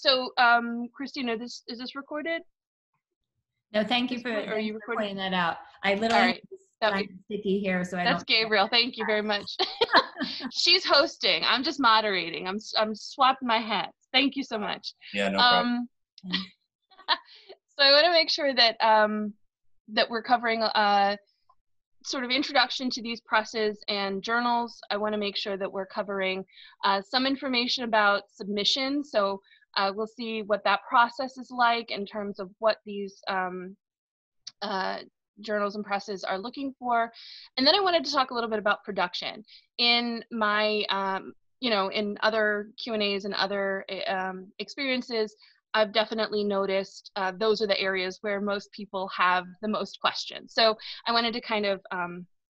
So, Christina, is this recorded? No, thank you for pointing that out. I literally have sticky here, so I don't. That's Gabriel. Thank you very much. She's hosting. I'm just moderating. I'm swapping my hats. Thank you so much. Yeah, no problem. So I want to make sure that that we're covering sort of introduction to these presses and journals. I want to make sure that we're covering some information about submission. So we'll see what that process is like in terms of what these journals and presses are looking for. And then I wanted to talk a little bit about production. In my, in other Q&As and other experiences, I've definitely noticed those are the areas where most people have the most questions. So I wanted to kind of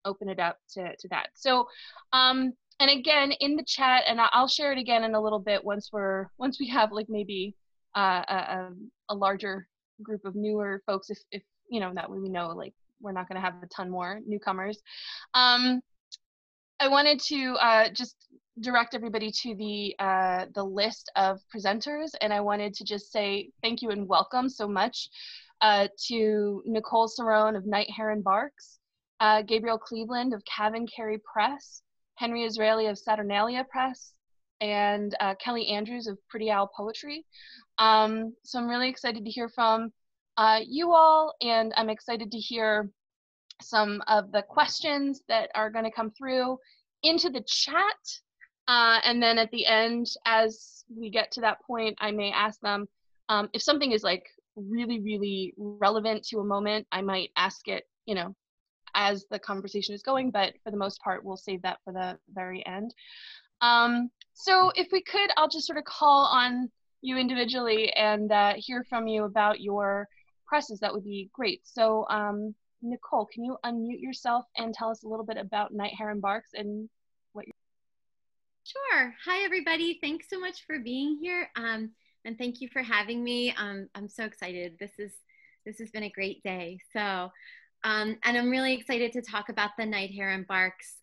open it up to that. So, and again, in the chat, and I'll share it again in a little bit once we have like maybe a larger group of newer folks, if that way we know like we're not going to have a ton more newcomers. I wanted to just direct everybody to the list of presenters, and I wanted to just say thank you and welcome so much to Nicole Cirone of Heron Barks, Gabriel Cleveland of CavanKerry Press, Henry Israeli of Saturnalia Press, and Kelly Andrews of Pretty Owl Poetry. So I'm really excited to hear from you all, and I'm excited to hear some of the questions that are going to come through into the chat. And then at the end, as we get to that point, I may ask them if something is like really, really relevant to a moment, I might ask it, as the conversation is going, but for the most part, we'll save that for the very end. So if we could, I'll just sort of call on you individually and hear from you about your presses. That would be great. So Nicole, can you unmute yourself and tell us a little bit about Heron Barks and what you're... Sure. Hi, everybody. Thanks so much for being here. And thank you for having me. I'm so excited. This has been a great day. So, and I'm really excited to talk about the Heron Barks.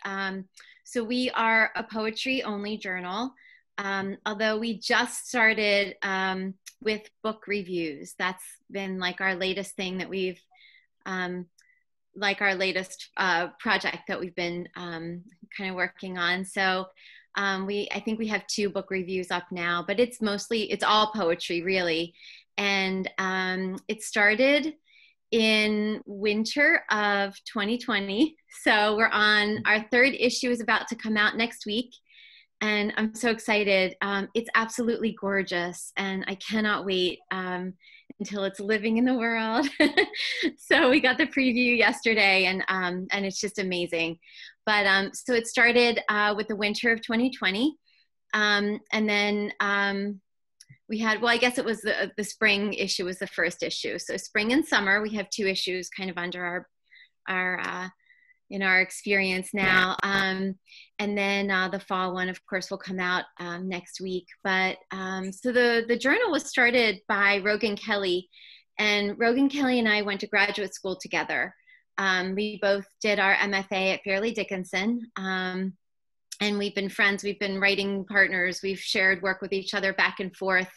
So we are a poetry-only journal, although we just started with book reviews. That's been like our latest thing that we've, like our latest project that we've been kind of working on. So I think we have 2 book reviews up now, but it's all poetry really. And it started in winter of 2020. So we're on our 3rd issue is about to come out next week. And I'm so excited. It's absolutely gorgeous and I cannot wait until it's living in the world. So we got the preview yesterday and it's just amazing. But so it started with the winter of 2020. And then we had, well, I guess it was the spring issue was the first issue. So spring and summer, we have 2 issues kind of under our in our experience now. And then the fall one, of course, will come out next week. But so the journal was started by Rogan Kelly. And Rogan Kelly and I went to graduate school together. We both did our MFA at Fairleigh Dickinson. And we've been friends, we've been writing partners, we've shared work with each other back and forth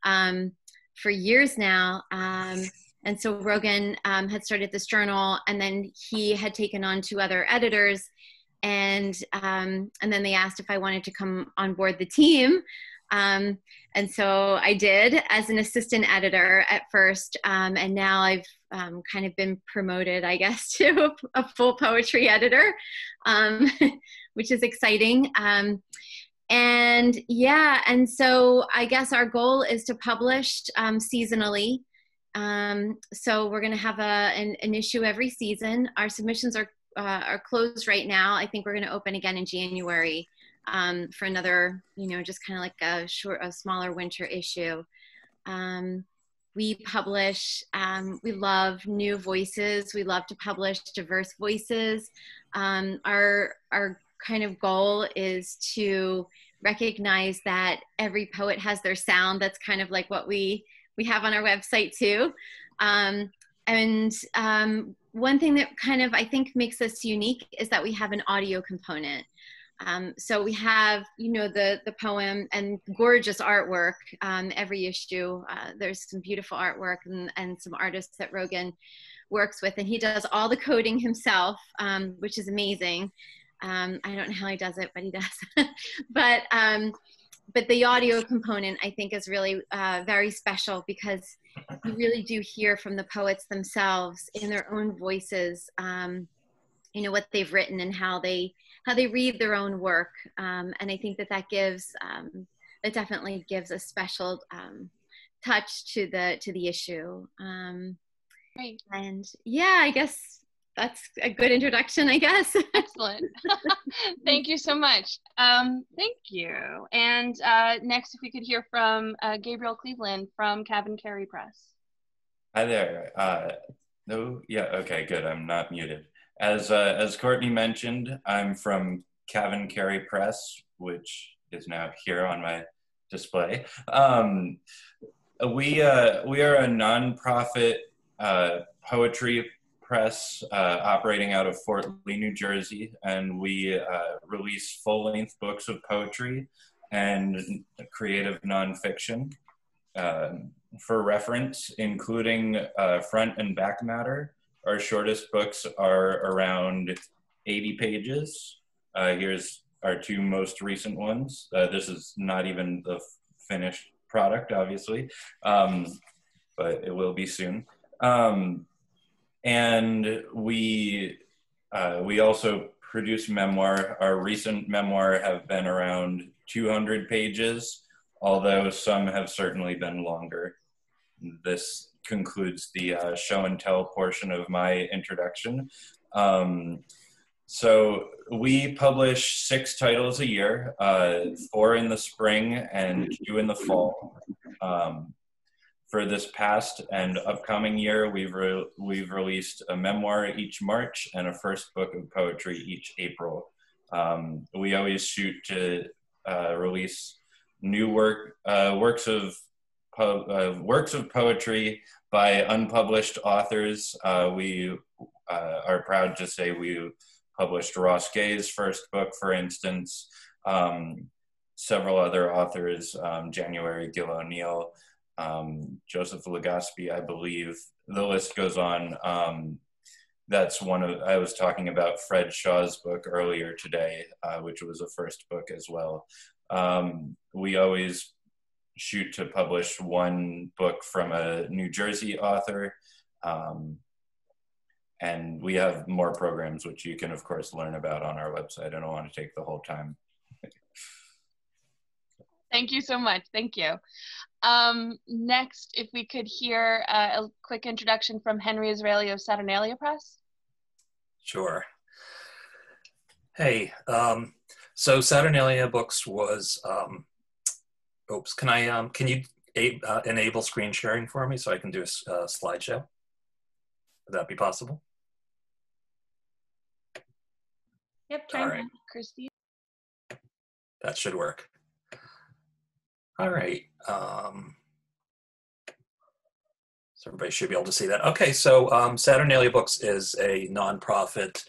for years now. And so Rogan had started this journal, and then he had taken on 2 other editors, and then they asked if I wanted to come on board the team. And so I did as an assistant editor at first, and now I've kind of been promoted, I guess, to a full poetry editor, which is exciting. And yeah, and so I guess our goal is to publish seasonally. So we're going to have an issue every season. Our submissions are closed right now. I think we're going to open again in January for another, just kind of like a smaller winter issue. We publish, we love new voices. We love to publish diverse voices. Our kind of goal is to recognize that every poet has their sound. That's kind of like what we have on our website too. And one thing that kind of I think makes us unique is that we have an audio component. So we have, the poem and gorgeous artwork every issue. There's some beautiful artwork and some artists that Rogan works with, and he does all the coding himself, which is amazing. I don't know how he does it, but he does. But the audio component, I think, is really very special, because you really do hear from the poets themselves in their own voices, what they've written and how they read their own work. And I think that definitely gives a special touch to the issue. Great. And yeah, I guess that's a good introduction, I guess. Excellent. Thank you so much. Thank you. And next, if we could hear from Gabriel Cleveland from CavanKerry Press. Hi there. No, yeah, okay, good. I'm not muted. As Courtney mentioned, I'm from CavanKerry Press, which is now here on my display. We are a nonprofit poetry press operating out of Fort Lee, New Jersey, and we release full-length books of poetry and creative nonfiction. For reference, including front and back matter, our shortest books are around 80 pages. Here's our two most recent ones. This is not even the finished product, obviously, but it will be soon. And we also produce memoir. Our recent memoir have been around 200 pages, although some have certainly been longer. This concludes the show and tell portion of my introduction. So we publish 6 titles a year, 4 in the spring and 2 in the fall. For this past and upcoming year, we've released a memoir each March and a first book of poetry each April. We always shoot to release new works of poetry by unpublished authors. We are proud to say we published Ross Gay's first book, for instance, several other authors, January Gill O'Neill, Joseph Legaspi, I believe. The list goes on. That's I was talking about Fred Shaw's book earlier today, which was a first book as well. We always shoot to publish one book from a New Jersey author. And we have more programs, which you can, of course, learn about on our website. I don't want to take the whole time. Thank you so much. Thank you. Next, if we could hear a quick introduction from Henry Israeli of Saturnalia Press. Sure. Hey, so Saturnalia Books was, oops, can you enable screen sharing for me so I can do a slideshow? Would that be possible? Yep, try right. Christy. That should work. All right. So everybody should be able to see that. Okay, so Saturnalia Books is a nonprofit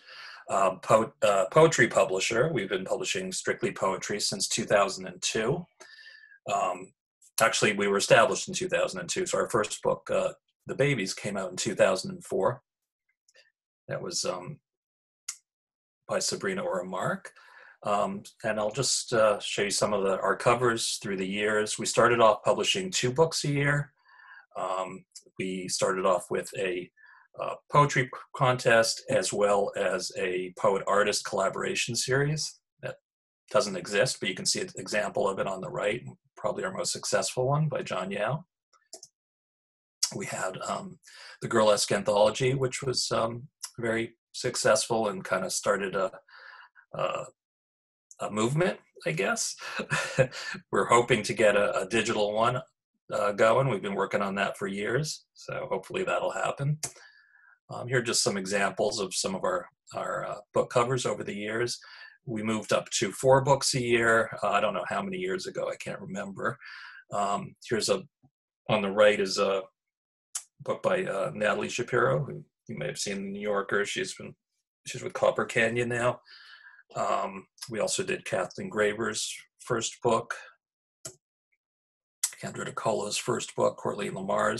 poetry publisher. We've been publishing strictly poetry since 2002. Actually, we were established in 2002, so our first book, The Babies, came out in 2004. That was by Sabrina Oramark. And I'll just show you some of our covers through the years. We started off publishing 2 books a year. We started off with a poetry contest as well as a poet-artist collaboration series that doesn't exist, but you can see an example of it on the right, probably our most successful one by John Yao. We had the Girlesque Anthology, which was very successful and kind of started a movement, I guess. We're hoping to get a digital one going. We've been working on that for years, so hopefully that'll happen. Here are just some examples of some of our book covers over the years. We moved up to 4 books a year. I don't know how many years ago, I can't remember. Here's on the right is a book by Natalie Shapiro, who you may have seen in the New Yorker. She's with Copper Canyon now. We also did Kathleen Graber's first book, Kendra DeColo's first book, Courtney Lamar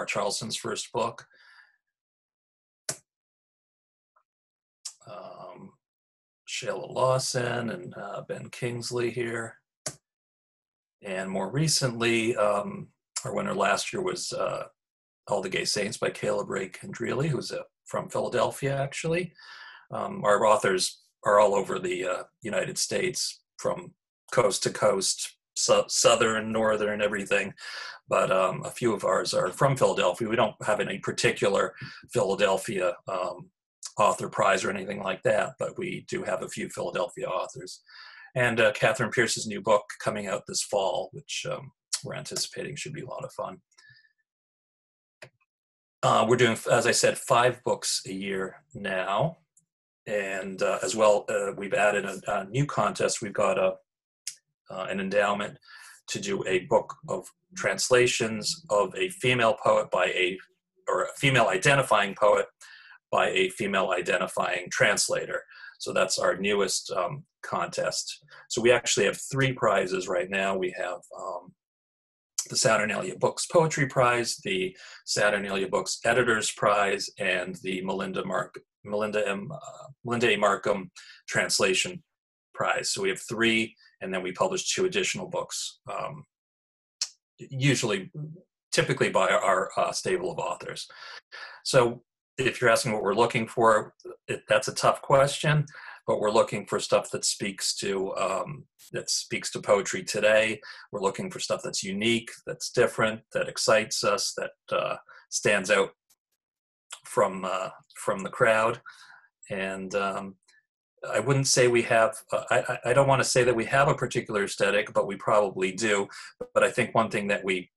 Charleston's first book. Shayla Lawson and Ben Kingsley here. And more recently, our winner last year was All the Gay Saints by Caleb Ray Condreely, who's from Philadelphia, actually. Our authors are all over the United States, from coast to coast, southern, northern, everything. But a few of ours are from Philadelphia. We don't have any particular Philadelphia author prize or anything like that, but we do have a few Philadelphia authors. And Catherine Pierce's new book coming out this fall, which we're anticipating should be a lot of fun. We're doing, as I said, 5 books a year now. And as well, we've added a new contest. We've got an endowment to do a book of translations of a female poet or a female identifying poet by a female identifying translator. So that's our newest contest. So we actually have 3 prizes right now. We have the Saturnalia Books Poetry Prize, the Saturnalia Books Editors Prize, and the Melinda A. Markham Translation Prize. So we have 3, and then we publish 2 additional books, typically by our stable of authors. So if you're asking what we're looking for, that's a tough question, but we're looking for stuff that speaks to poetry today. We're looking for stuff that's unique, that's different, that excites us, that stands out from the crowd. And I wouldn't say we have, I don't want to say that we have a particular aesthetic, but we probably do. But I think one thing that we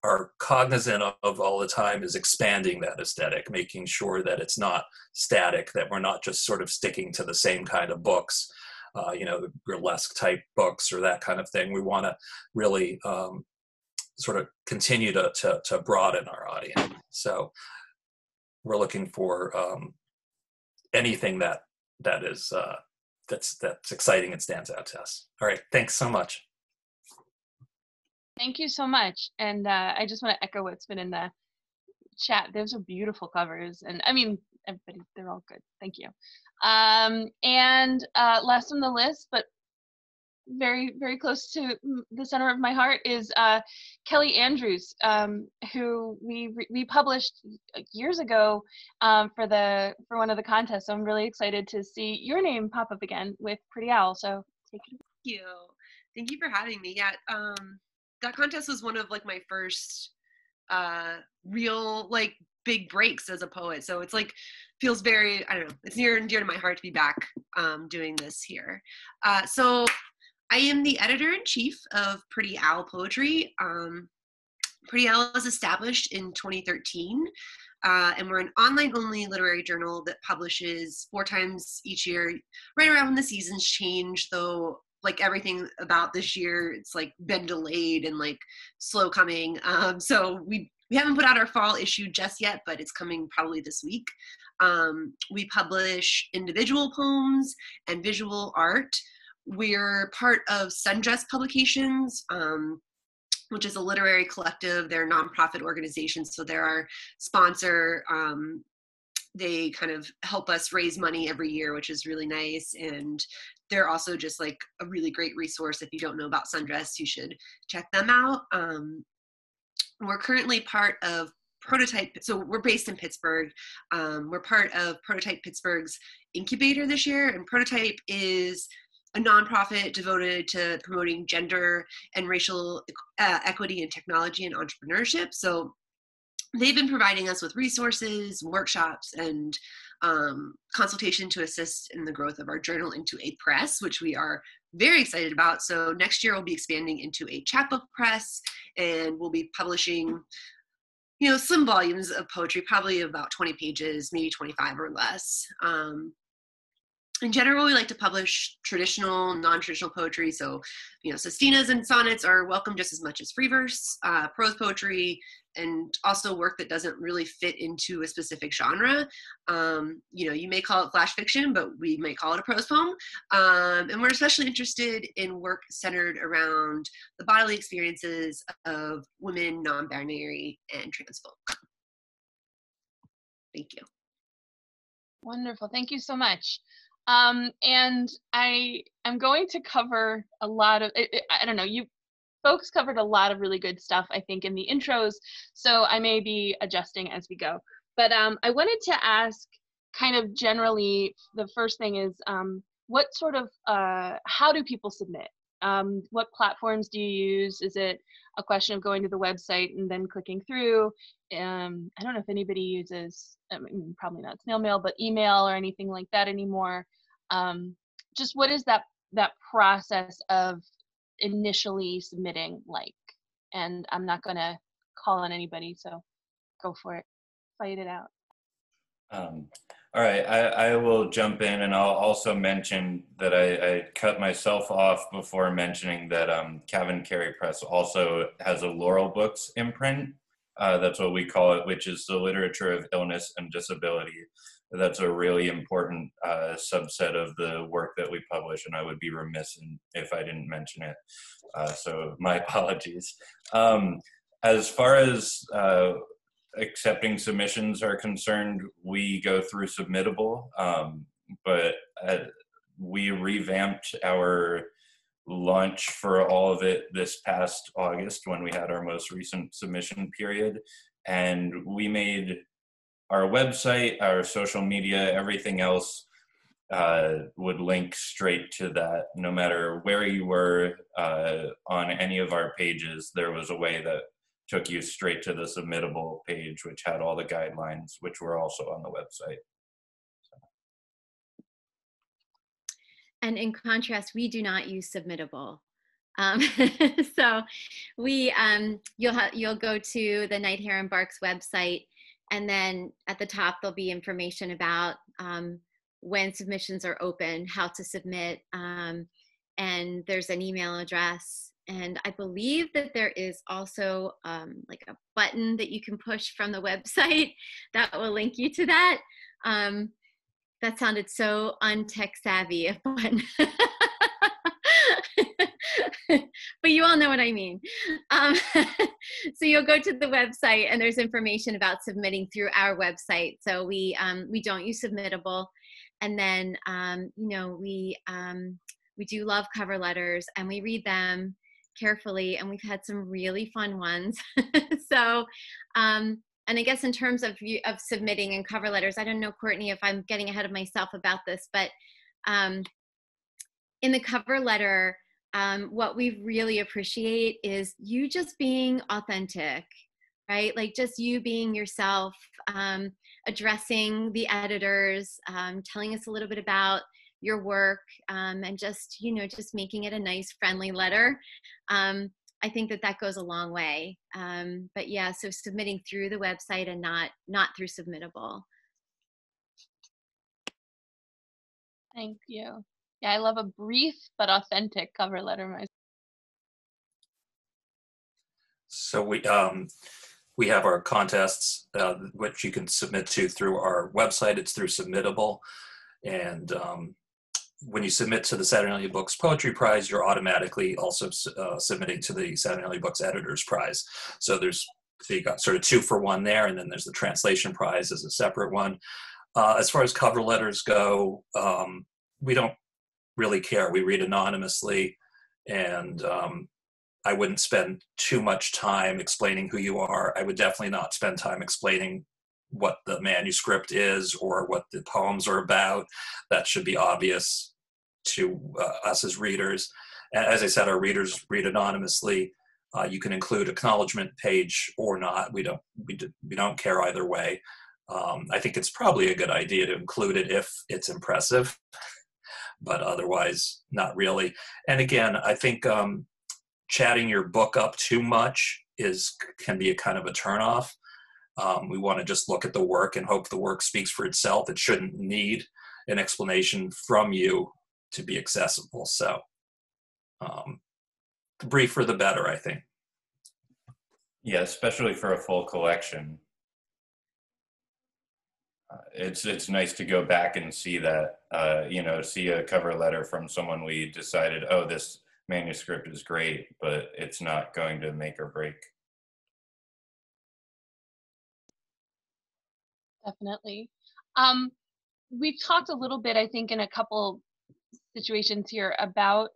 are cognizant of all the time is expanding that aesthetic, making sure that it's not static, that we're not just sort of sticking to the same kind of books, the burlesque type books or that kind of thing. We want to really sort of continue to broaden our audience. So we're looking for anything that's exciting and stands out to us. All right, thanks so much. Thank you so much. And I just want to echo what's been in the chat. Those are beautiful covers. And I mean, everybody, they're all good. Thank you. And last on the list, but very, very close to the center of my heart, is Kelly Andrews, who we published years ago for one of the contests. So I'm really excited to see your name pop up again with Pretty Owl. So take it away. Thank you for having me. Yeah. That contest was one of like my first real like big breaks as a poet. So it's like, feels very, I don't know, it's near and dear to my heart to be back doing this here. So I am the editor-in-chief of Pretty Owl Poetry. Pretty Owl was established in 2013, and we're an online-only literary journal that publishes 4 times each year, right around when the seasons change, though like everything about this year, it's like been delayed and like slow coming. So we haven't put out our fall issue just yet, but it's coming probably this week. We publish individual poems and visual art. We're part of Sundress Publications, which is a literary collective. They're a nonprofit organization, so they're our sponsor. They kind of help us raise money every year, which is really nice. And they're also just like a really great resource. If you don't know about Sundress, you should check them out. We're currently part of Prototype. So we're based in Pittsburgh. We're part of Prototype Pittsburgh's incubator this year. And Prototype is a nonprofit devoted to promoting gender and racial equity in technology and entrepreneurship. So they've been providing us with resources, workshops, and consultation to assist in the growth of our journal into a press, which we are very excited about. So next year we'll be expanding into a chapbook press, and we'll be publishing, some volumes of poetry, probably about 20 pages, maybe 25 or less. in general, we like to publish traditional, non-traditional poetry. So, sestinas and sonnets are welcome just as much as free verse, prose poetry, and also work that doesn't really fit into a specific genre. You may call it flash fiction, but we may call it a prose poem. And we're especially interested in work centered around the bodily experiences of women, non-binary, and trans folk. Thank you. Wonderful. Thank you so much. And I'm going to cover a lot of, I don't know, you folks covered a lot of really good stuff, I think, in the intros, so I may be adjusting as we go. But I wanted to ask kind of generally, the first thing is, what sort of, how do people submit? What platforms do you use? Is it a question of going to the website and then clicking through? I don't know if anybody uses, probably not snail mail, but email or anything like that anymore. Just what is that process of initially submitting like? And I'm not going to call on anybody, so go for it. Fight it out. All right, I will jump in, and I'll also mention that I cut myself off before mentioning that CavanKerry Press also has a Laurel Books imprint. That's what we call it, which is the literature of illness and disability. That's a really important subset of the work that we publish, and I would be remiss if I didn't mention it. So my apologies. As far as accepting submissions are concerned, we go through Submittable, but we revamped our launch for all of it this past August when we had our most recent submission period, and we made our website, our social media, everything else would link straight to that. No matter where you were on any of our pages, there was a way that took you straight to the Submittable page, which had all the guidelines, which were also on the website. And in contrast, we do not use Submittable. So you'll go to the Knight Heron Barks website, and then at the top there'll be information about when submissions are open, how to submit, and there's an email address. And I believe that there is also like a button that you can push from the website that will link you to that. That sounded so untech savvy, a button. But you all know what I mean. So you'll go to the website, and there's information about submitting through our website. So we don't use Submittable. And then, we do love cover letters, and we read them carefully, and we've had some really fun ones. So, and I guess in terms of submitting and cover letters, I don't know, Courtney, if I'm getting ahead of myself about this, but in the cover letter, what we really appreciate is you just being authentic, right? Like just you being yourself, addressing the editors, telling us a little bit about your work, and just making it a nice, friendly letter. I think that goes a long way. But yeah, so submitting through the website and not through Submittable. Thank you. Yeah, I love a brief but authentic cover letter myself. So we have our contests, which you can submit to through our website. It's through Submittable. And when you submit to the Saturnalia Books Poetry Prize, you're automatically also submitting to the Saturnalia Books Editors Prize. So you got sort of 2 for 1 there, and then there's the Translation Prize as a separate one. As far as cover letters go, we don't really care. We read anonymously, and I wouldn't spend too much time explaining who you are. I would definitely not spend time explaining what the manuscript is or what the poems are about. That should be obvious to us as readers. And as I said, our readers read anonymously. You can include acknowledgement page or not. We don't care either way. I think it's probably a good idea to include it if it's impressive, but otherwise not really. And again, I think chatting your book up too much can be a kind of a turnoff. We want to just look at the work and hope the work speaks for itself. It shouldn't need an explanation from you to be accessible. So the briefer the better, I think. Yeah, especially for a full collection. It's nice to go back and see that, see a cover letter from someone we decided, oh, this manuscript is great, but it's not going to make or break. Definitely. We've talked a little bit, I think, in a couple situations here about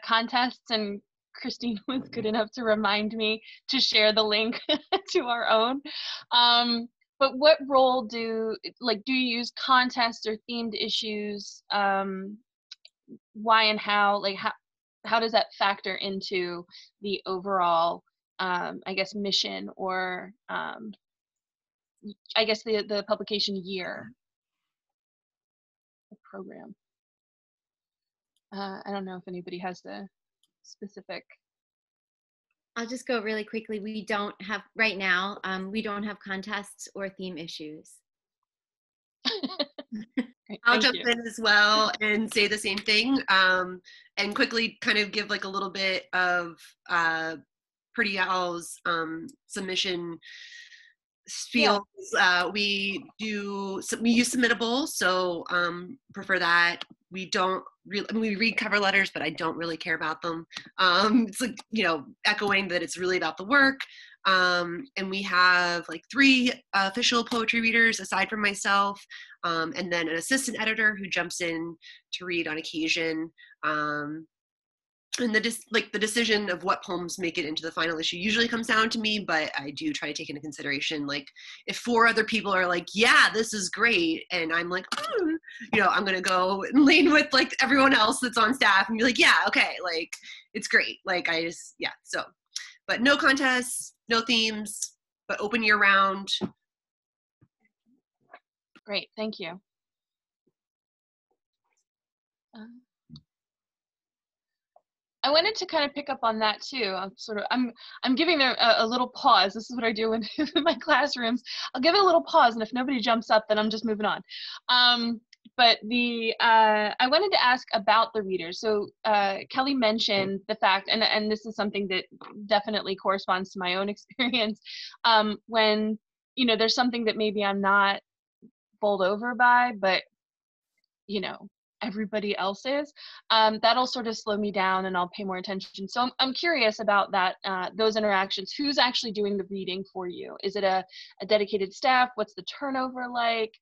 contests, and Christine was good enough to remind me to share the link to our own. But what role do you use contests or themed issues? Why and how? How does that factor into the overall, I guess, mission, or I guess the publication year program? I don't know if anybody has the specific. I'll just go really quickly. We don't have, right now, we don't have contests or theme issues. Great, I'll jump in as well and say the same thing, and quickly kind of give like a little bit of Pretty Owl's submission spiel. Yeah. We use Submittable, so prefer that. We don't really, we read cover letters, but I don't really care about them. It's like, echoing that it's really about the work. And we have like 3 official poetry readers aside from myself, and then an assistant editor who jumps in to read on occasion. And the decision of what poems make it into the final issue usually comes down to me, but I do try to take into consideration, like, if 4 other people are like, yeah, this is great, and I'm like, I'm gonna go and lean with like everyone else that's on staff and be like, yeah, okay, like, it's great, like, so, but no contests, no themes, but open year round. Great, thank you. I wanted to kind of pick up on that too. I'm giving there a little pause. This is what I do in my classrooms. I'll give it a little pause, and if nobody jumps up, then I'm just moving on. But I wanted to ask about the readers. So Kelly mentioned the fact, and this is something that definitely corresponds to my own experience, when there's something that maybe I'm not bowled over by, but everybody else is, that'll sort of slow me down, and I'll pay more attention. So I'm curious about that, those interactions. Who's actually doing the reading for you? Is it a dedicated staff? What's the turnover like?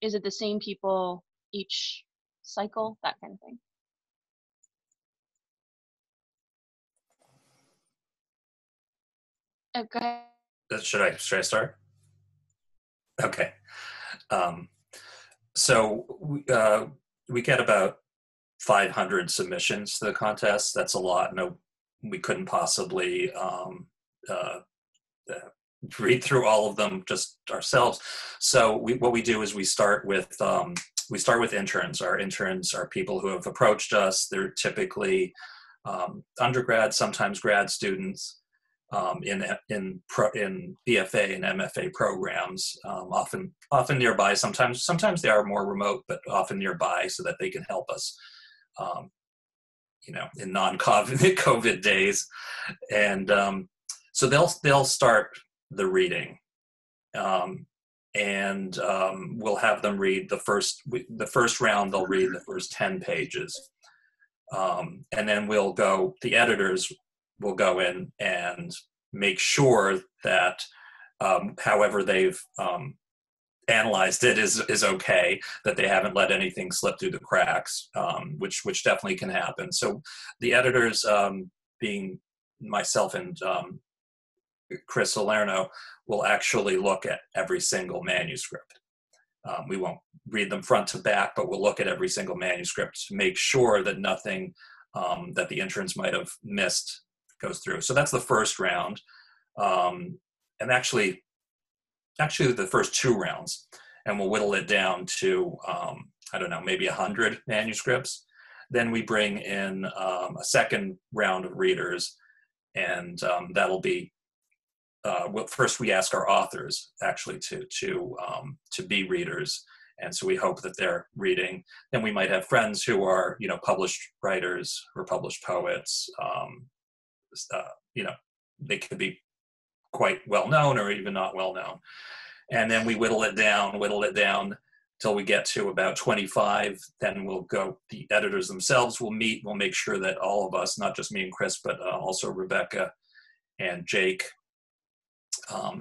Is it the same people each cycle? That kind of thing. Go ahead. Should I start? Okay. So we get about 500 submissions to the contest. That's a lot. No, we couldn't possibly read through all of them just ourselves. So what we do is we start with interns. Our interns are people who have approached us. They're typically undergrads, sometimes grad students. In BFA and MFA programs, often nearby. Sometimes they are more remote, but often nearby, so that they can help us, in non-COVID days. And so they'll start the reading, and we'll have them read the first round. They'll read the first 10 pages, and then the editors will go in and make sure that however they've analyzed it is okay, that they haven't let anything slip through the cracks, which definitely can happen. So the editors, being myself and Chris Salerno, will actually look at every single manuscript. We won't read them front to back, but we'll look at every single manuscript to make sure that nothing that the interns might have missed goes through. So that's the first round, and actually the first 2 rounds, and we'll whittle it down to maybe 100 manuscripts. Then we bring in a second round of readers, and that'll be first we ask our authors actually to be readers, And so we hope that they're reading. Then we might have friends who are, you know, published writers or published poets. You know, they could be quite well known or even not well known. And then we whittle it down till we get to about 25. Then we'll go, the editors themselves will meet. We'll make sure that all of us, not just me and Chris, but also Rebecca and Jake,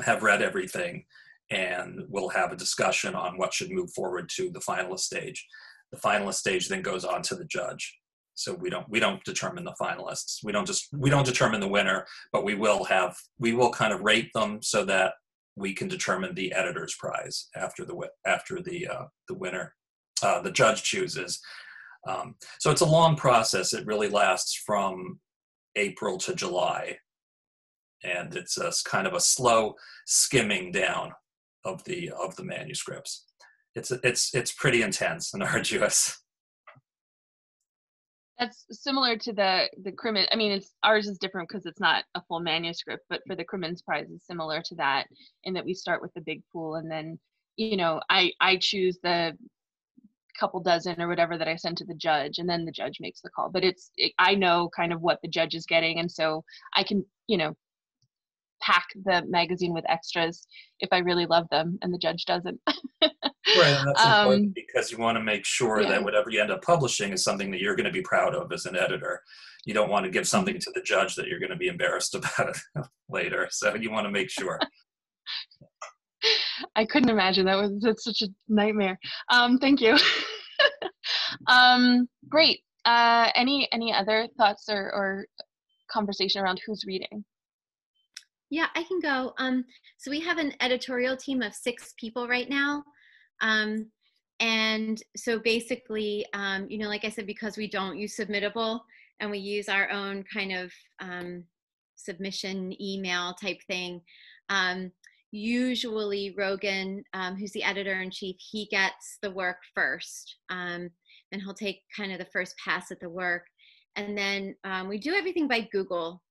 have read everything. And we'll have a discussion on what should move forward to the finalist stage. The finalist stage then goes on to the judge. So we don't determine the finalists. We don't determine the winner, but we will kind of rate them so that we can determine the editor's prize after the winner, the judge chooses. So it's a long process. It really lasts from April to July, and it's a kind of a slow skimming down of the manuscripts. It's pretty intense and arduous. That's similar to the Crimmins. I mean, ours is different because it's not a full manuscript, but for the Crimmins Prize is similar to that in that we start with the big pool, and then, you know, I choose the couple dozen or whatever that I send to the judge, and then the judge makes the call. But I know kind of what the judge is getting, and so I can, you know, pack the magazine with extras if I really love them and the judge doesn't. Right, and that's important because you want to make sure that whatever you end up publishing is something that you're going to be proud of as an editor. You don't want to give something to the judge that you're going to be embarrassed about later. So you want to make sure. I couldn't imagine that's such a nightmare. Thank you. Great. Any other thoughts or conversation around who's reading? Yeah, I can go. So we have an editorial team of 6 people right now. And so basically, you know, like I said, because we don't use Submittable and we use our own kind of submission email type thing, usually Rogan, who's the editor-in-chief, he gets the work first, and he'll take kind of the first pass at the work. And then we do everything by Google.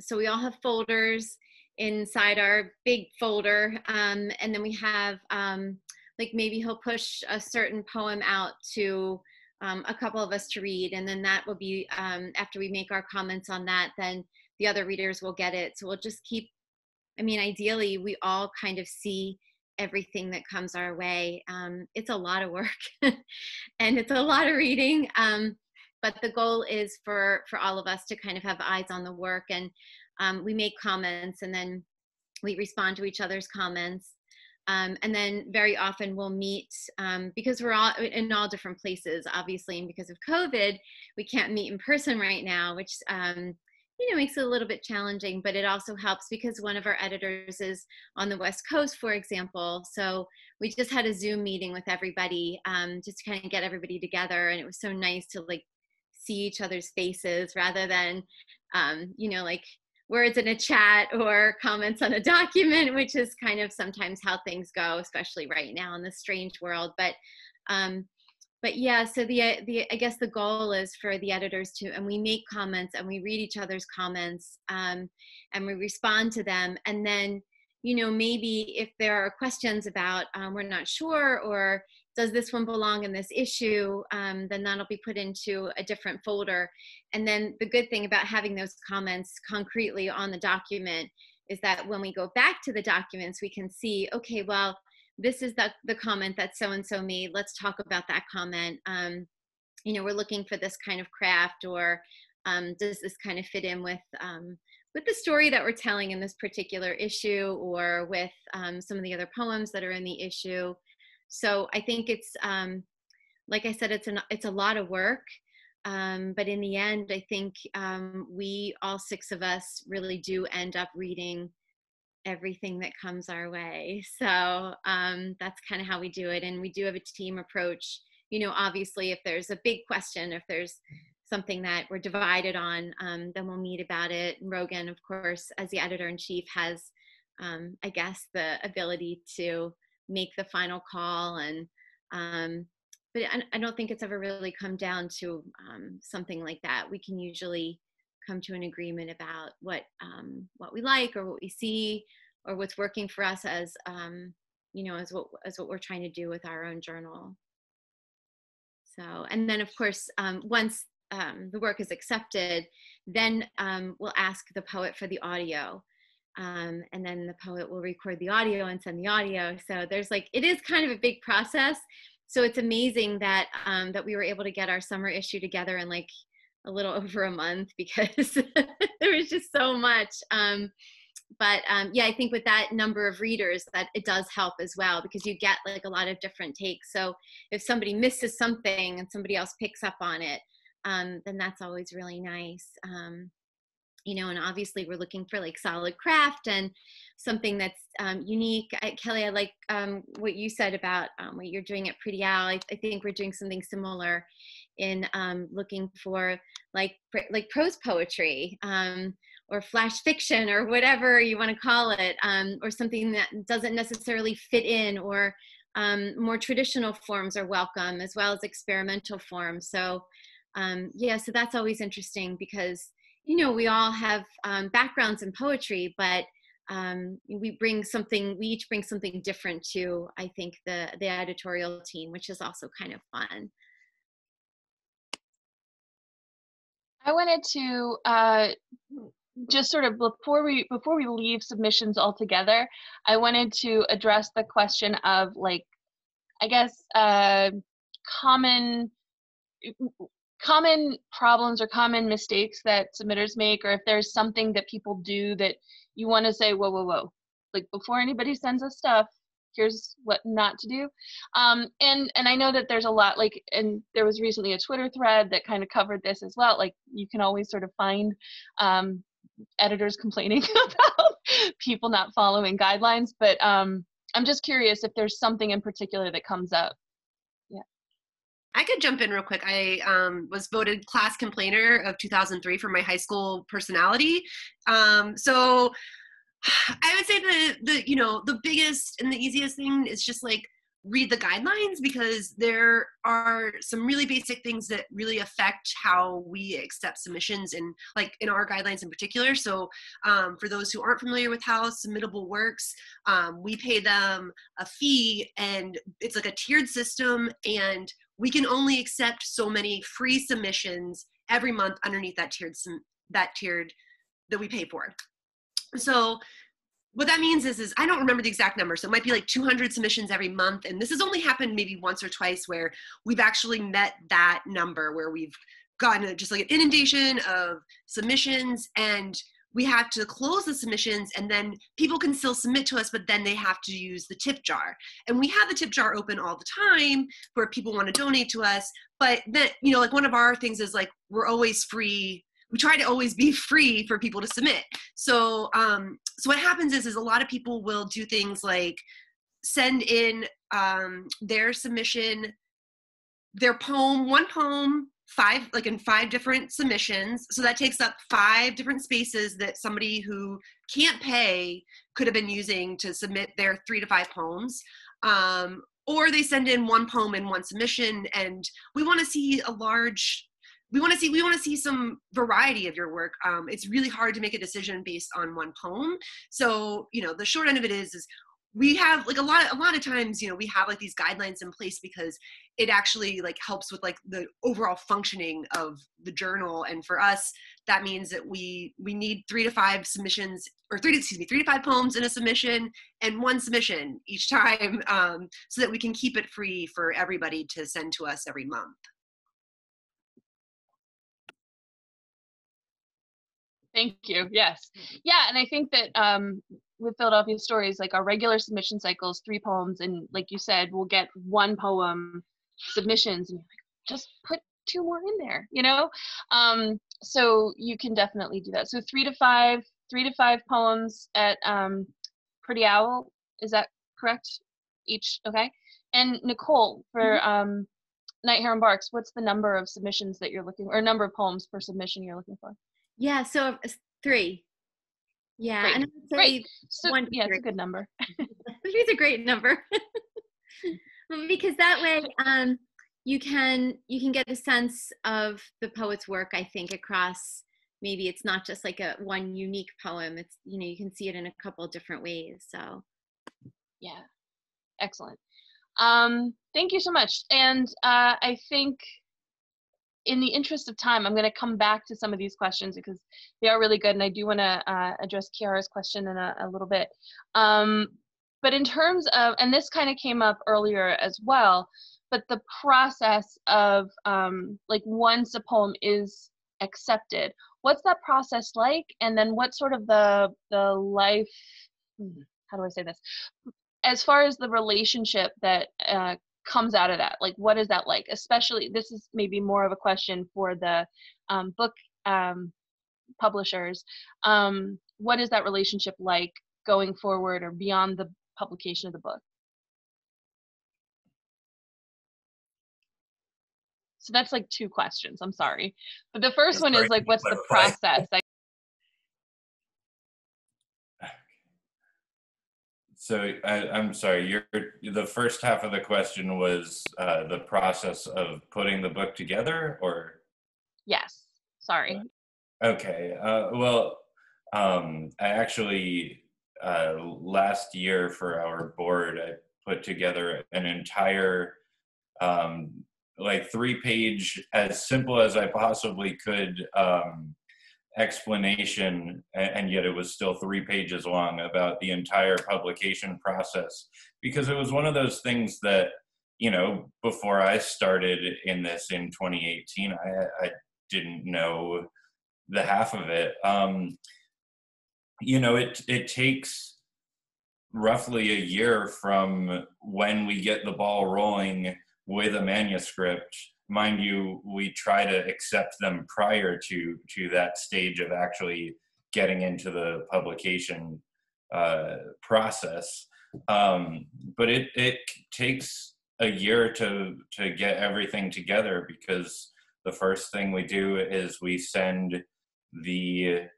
So we all have folders inside our big folder, and then we have like maybe he'll push a certain poem out to a couple of us to read, and then that will be after we make our comments on that, then the other readers will get it. So we'll just keep, I mean, ideally we all kind of see everything that comes our way. It's a lot of work and it's a lot of reading, but the goal is for all of us to kind of have eyes on the work, and we make comments and then we respond to each other's comments. And then very often we'll meet, because we're all in all different places, obviously, and because of COVID, we can't meet in person right now, which you know, makes it a little bit challenging, but it also helps because one of our editors is on the West Coast, for example. So we just had a Zoom meeting with everybody, just to kind of get everybody together, and it was so nice to like see each other's faces rather than, you know, like words in a chat or comments on a document, which is kind of sometimes how things go, especially right now in this strange world. But yeah, so I guess the goal is for the editors to, and we make comments and we read each other's comments, and we respond to them. And then, you know, maybe if there are questions about, we're not sure, or does this one belong in this issue, then that'll be put into a different folder. And then the good thing about having those comments concretely on the document is that when we go back to the documents, we can see, okay, well, this is the comment that so-and-so made. Let's talk about that comment. You know, we're looking for this kind of craft, or does this kind of fit in with the story that we're telling in this particular issue, or with some of the other poems that are in the issue. So I think it's, like I said, it's a lot of work, but in the end, I think we, all 6 of us, really do end up reading everything that comes our way. So that's kind of how we do it. And we do have a team approach. You know, obviously, if there's a big question, if there's something that we're divided on, then we'll meet about it. And Rogan, of course, as the editor-in-chief, has, I guess, the ability to make the final call. And but I don't think it's ever really come down to something like that. We can usually come to an agreement about what we like, or what we see, or what's working for us as is what we're trying to do with our own journal. So, and then of course, once the work is accepted, then we'll ask the poet for the audio. And then the poet will record the audio and send the audio. So there's it is kind of a big process. So it's amazing that that we were able to get our summer issue together in a little over a month, because there was just so much. But yeah, I think with that number of readers, that it does help as well, because you get a lot of different takes. So if somebody misses something and somebody else picks up on it, then that's always really nice. And obviously we're looking for solid craft and something that's unique. Kelly, I like what you said about what you're doing at Pretty Owl. I think we're doing something similar in looking for prose poetry, or flash fiction, or whatever you want to call it, or something that doesn't necessarily fit in, or more traditional forms are welcome, as well as experimental forms. So yeah, so that's always interesting, because we all have backgrounds in poetry, but we each bring something different to, I think, the editorial team, which is also kind of fun. I wanted to just sort of, before we leave submissions altogether, I wanted to address the question of I guess common problems or common mistakes that submitters make, or if there's something that people do that you want to say, whoa, before anybody sends us stuff, here's what not to do. And I know that there's a lot, and there was recently a Twitter thread that kind of covered this as well. You can always sort of find editors complaining about people not following guidelines, but I'm just curious if there's something in particular that comes up. I could jump in real quick. I was voted class complainer of 2003 for my high school personality. So I would say the biggest and the easiest thing is just read the guidelines, because there are some really basic things that really affect how we accept submissions, and in our guidelines in particular. So for those who aren't familiar with how submittable works, we pay them a fee, and it's a tiered system, and we can only accept so many free submissions every month underneath that tiered that we pay for. So what that means is I don't remember the exact number, so it might be 200 submissions every month, and this has only happened maybe once or twice where we've actually met that number, where we've gotten just an inundation of submissions, and we have to close the submissions, and then people can still submit to us, but then they have to use the tip jar. And we have the tip jar open all the time where people want to donate to us, but then, one of our things is we're always free. We try to always be free for people to submit. So so what happens is a lot of people will do things like send in their submission, their poem, one poem, in 5 different submissions. So that takes up 5 different spaces that somebody who can't pay could have been using to submit their 3 to 5 poems. Or they send in 1 poem in 1 submission, and we want to see we want to see some variety of your work. It's really hard to make a decision based on 1 poem. So, the short end of it is we have a lot of times, we have these guidelines in place because it actually helps with the overall functioning of the journal. And for us, that means that we need 3 to 5 submissions, or 3 to 5 poems in a submission, and 1 submission each time, so that we can keep it free for everybody to send to us every month. Thank you. Yes. Yeah. And I think that with Philadelphia Stories, our regular submission cycle is 3 poems. And like you said, we'll get 1 poem submissions, and just put 2 more in there, so you can definitely do that. So 3 to 5 poems at Pretty Owl. Is that correct? Each. Okay. And Nicole, for Night Heron Barks, what's the number of submissions that you're looking, or number of poems per submission you're looking for? Yeah, so 3. Yeah, great. And I would say great. So, 1 to 3. It's a good number. 3 is a great number. Because that way you can get a sense of the poet's work, I think, across, maybe it's not just a 1 unique poem. It's, you can see it in a couple of different ways. So yeah. Excellent. Thank you so much. And I think in the interest of time, I'm going to come back to some of these questions because they are really good, and I do want to address Kiara's question in a little bit. But in terms of, and this kind of came up earlier as well, but the process of like once a poem is accepted, what's that process like? And then what's sort of the life, how do I say this? As far as the relationship that comes out of that, like what is that like? Especially, this is maybe more of a question for the book publishers. What is that relationship like going forward or beyond the publication of the book? So that's like two questions, I'm sorry. But the first one is like, what's the process? So I'm sorry, the first half of the question was the process of putting the book together, or? Yes, sorry. Okay, well, I actually, last year for our board, I put together an entire like 3-page, as simple as I possibly could, explanation, and yet it was still 3 pages long, about the entire publication process, because it was one of those things that, you know, before I started in this in 2018, I didn't know the half of it. You know, it takes roughly a year from when we get the ball rolling with a manuscript. Mind you, we try to accept them prior to that stage of actually getting into the publication process. But it takes a year to get everything together, because the first thing we do is we send the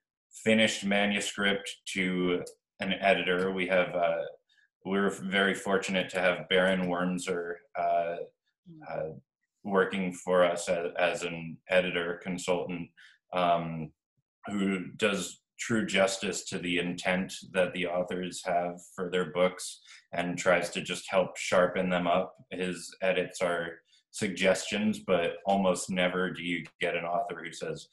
finished manuscript to an editor. We're very fortunate to have Baron Wernzer working for us as an editor consultant, who does true justice to the intent that the authors have for their books and tries to just help sharpen them up. His edits are suggestions, but almost never do you get an author who says,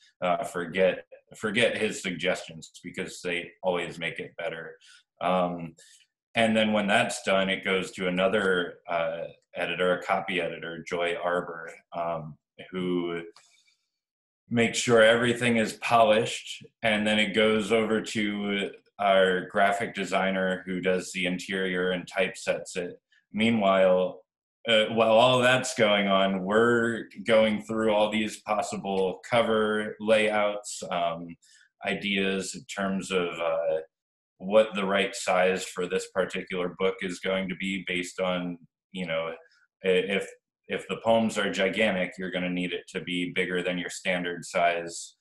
forget his suggestions, because they always make it better. And then when that's done, it goes to another editor, a copy editor, Joy Arbor, who makes sure everything is polished. And then it goes over to our graphic designer, who does the interior and typesets it. Meanwhile, while all that's going on, we're going through all these possible cover layouts, ideas in terms of what the right size for this particular book is going to be, based on, you know, if the poems are gigantic, you're going to need it to be bigger than your standard size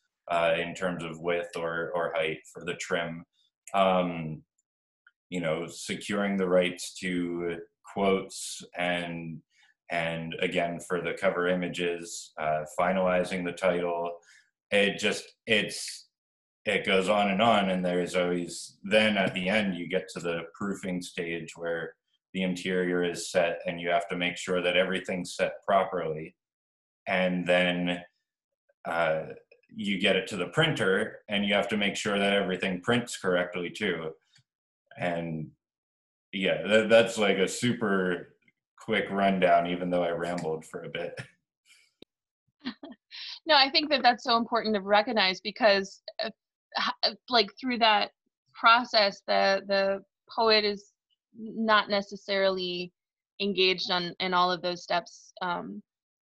in terms of width or height for the trim. You know, securing the rights to quotes and again for the cover images, finalizing the title. It goes on, and there's always, then at the end you get to the proofing stage where the interior is set and you have to make sure that everything's set properly. And then you get it to the printer and you have to make sure that everything prints correctly too. And yeah, that's like a super quick rundown, even though I rambled for a bit. No, I think that that's so important to recognize, because like through that process, the poet is not necessarily engaged in all of those steps,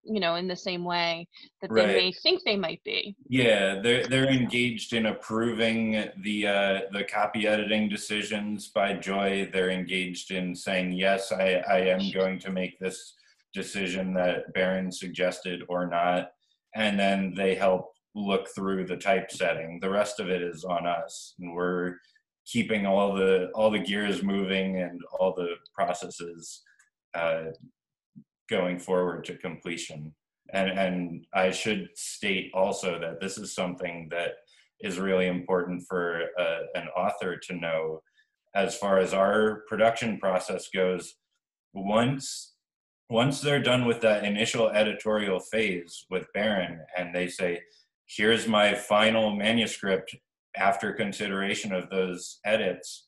you know, in the same way that they may think they might be. Yeah, they're engaged in approving the copy editing decisions by Joy. They're engaged in saying, yes, I am going to make this decision that Baron suggested or not. And then they help look through the typesetting. The rest of it is on us, and we're keeping all the gears moving and all the processes going forward to completion. And I should state also that this is something that is really important for an author to know. As far as our production process goes, once they're done with that initial editorial phase with Barron and they say, here's my final manuscript after consideration of those edits,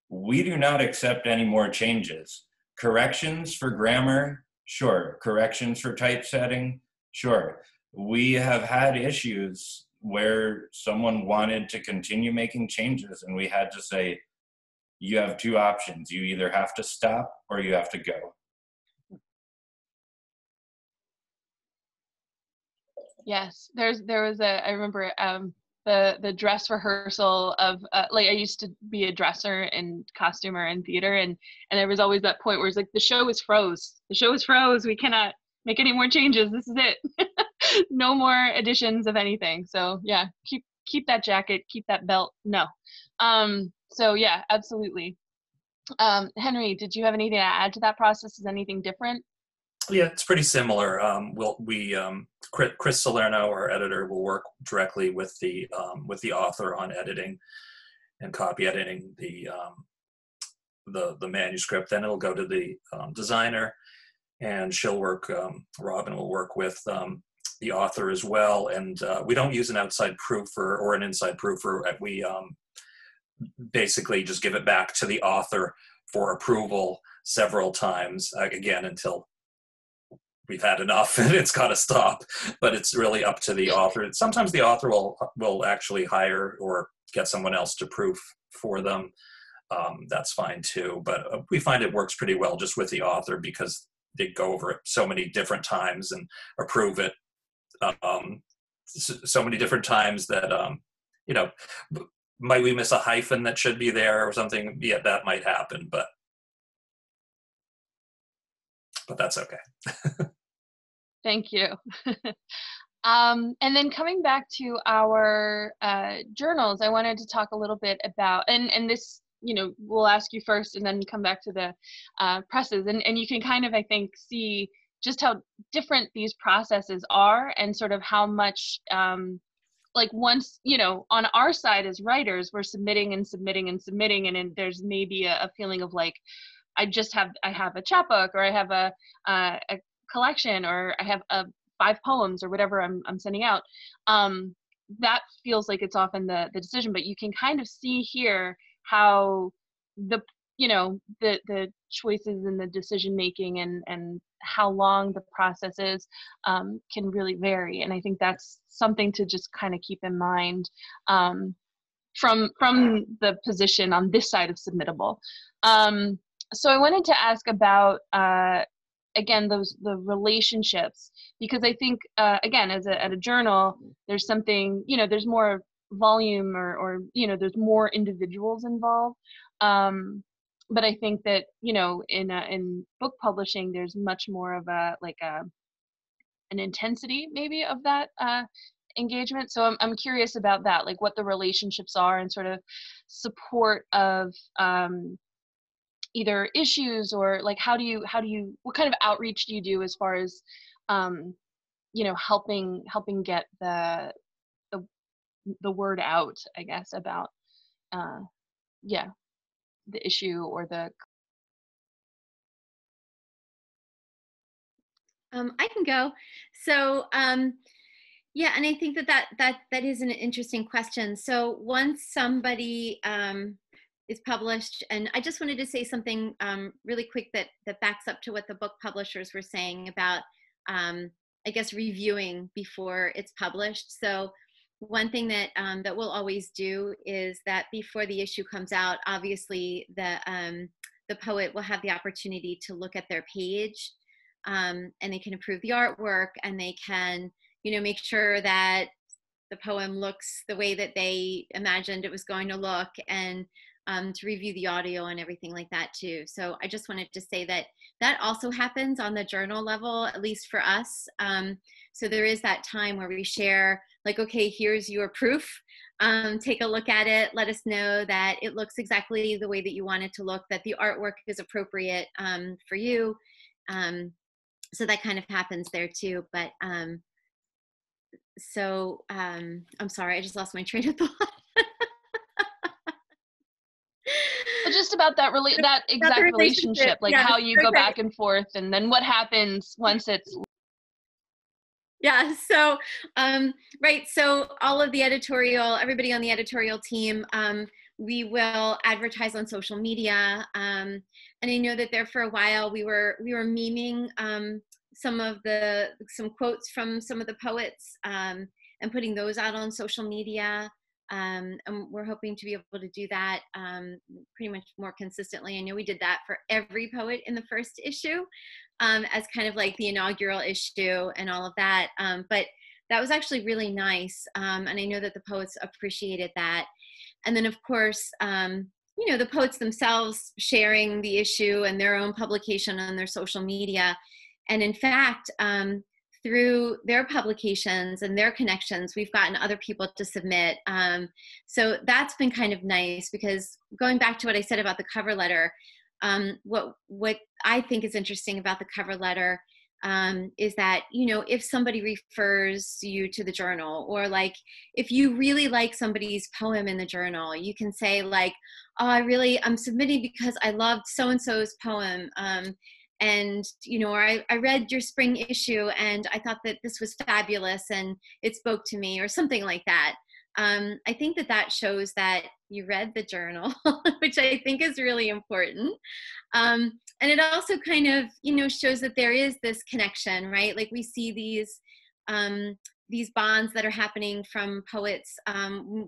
we do not accept any more changes. Corrections for grammar, sure. Corrections for typesetting, sure. We have had issues where someone wanted to continue making changes and we had to say, you have two options. You either have to stop or you have to go. Yes, there was I remember the dress rehearsal of like I used to be a dresser and costumer in theater, and there was always that point where it's like the show is froze. The show is froze. We cannot make any more changes. This is it. No more additions of anything. So yeah, keep that jacket, keep that belt. No. So yeah, absolutely. Henry, did you have anything to add to that process? Is anything different? Yeah, it's pretty similar. Chris Salerno, our editor, will work directly with the author on editing and copy editing the manuscript. Then it'll go to the designer, and she'll work. Robin will work with the author as well. And we don't use an outside proofer or an inside proofer. We basically just give it back to the author for approval several times, again, until we've had enough and it's got to stop. But it's really up to the author. Sometimes the author will actually hire or get someone else to proof for them. That's fine too. But we find it works pretty well just with the author because they go over it so many different times and approve it so many different times that, might we miss a hyphen that should be there or something? Yeah, that might happen, but that's okay. Thank you. And then coming back to our journals, I wanted to talk a little bit about, and this, we'll ask you first and then come back to the presses. And you can kind of, I think, see just how different these processes are and sort of how much, like once, on our side as writers, we're submitting and submitting and submitting, and then there's maybe a feeling of like, I have a chapbook, or I have a collection, or I have 5 poems or whatever I'm sending out. That feels like it's often the decision, but you can kind of see here how the choices in the decision making and how long the process is can really vary. And I think that's something to just kind of keep in mind from the position on this side of submittable. So I wanted to ask about again the relationships, because I think again at a journal there's something, there's more volume or there's more individuals involved, but I think that in book publishing there's much more of an intensity maybe of that engagement. So I'm curious about that, like what the relationships are and sort of support of either issues, or like how do you what kind of outreach do you do as far as helping get the word out, I guess, about the issue or the I can go. So yeah, and I think that is an interesting question. So once somebody is published, and I just wanted to say something really quick that backs up to what the book publishers were saying about I guess reviewing before it's published. So one thing that we'll always do is that before the issue comes out, obviously the poet will have the opportunity to look at their page, and they can approve the artwork, and they can make sure that the poem looks the way that they imagined it was going to look, and to review the audio and everything like that too. So I just wanted to say that also happens on the journal level, at least for us. So there is that time where we share, like, okay, here's your proof. Take a look at it. Let us know that it looks exactly the way that you want it to look, that the artwork is appropriate for you. So that kind of happens there too. But so I'm sorry, I just lost my train of thought. Well, just about that that exact relationship, like how you go back and forth, and then what happens once it's. Yeah. So, right. So all of the everybody on the editorial team, we will advertise on social media. And I know that there for a while we were memeing some quotes from some of the poets and putting those out on social media. And we're hoping to be able to do that pretty much more consistently. I know we did that for every poet in the first issue as kind of like the inaugural issue and all of that. But that was actually really nice. And I know that the poets appreciated that. And then, of course, the poets themselves sharing the issue and their own publication on their social media. And in fact, through their publications and their connections, we've gotten other people to submit. So that's been kind of nice, because going back to what I said about the cover letter, what I think is interesting about the cover letter is that, if somebody refers you to the journal, or like if you really like somebody's poem in the journal, you can say like, oh, I'm submitting because I loved so-and-so's poem. And, or I read your spring issue and I thought that this was fabulous and it spoke to me, or something like that. I think that shows that you read the journal, which I think is really important. And it also kind of, shows that there is this connection, right? Like we see these bonds that are happening from poets.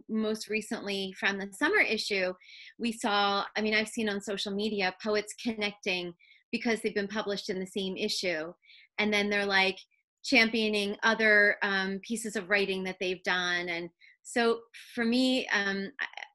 Most recently from the summer issue, we saw, I've seen on social media poets connecting because they've been published in the same issue. And then they're like championing other pieces of writing that they've done. And so for me,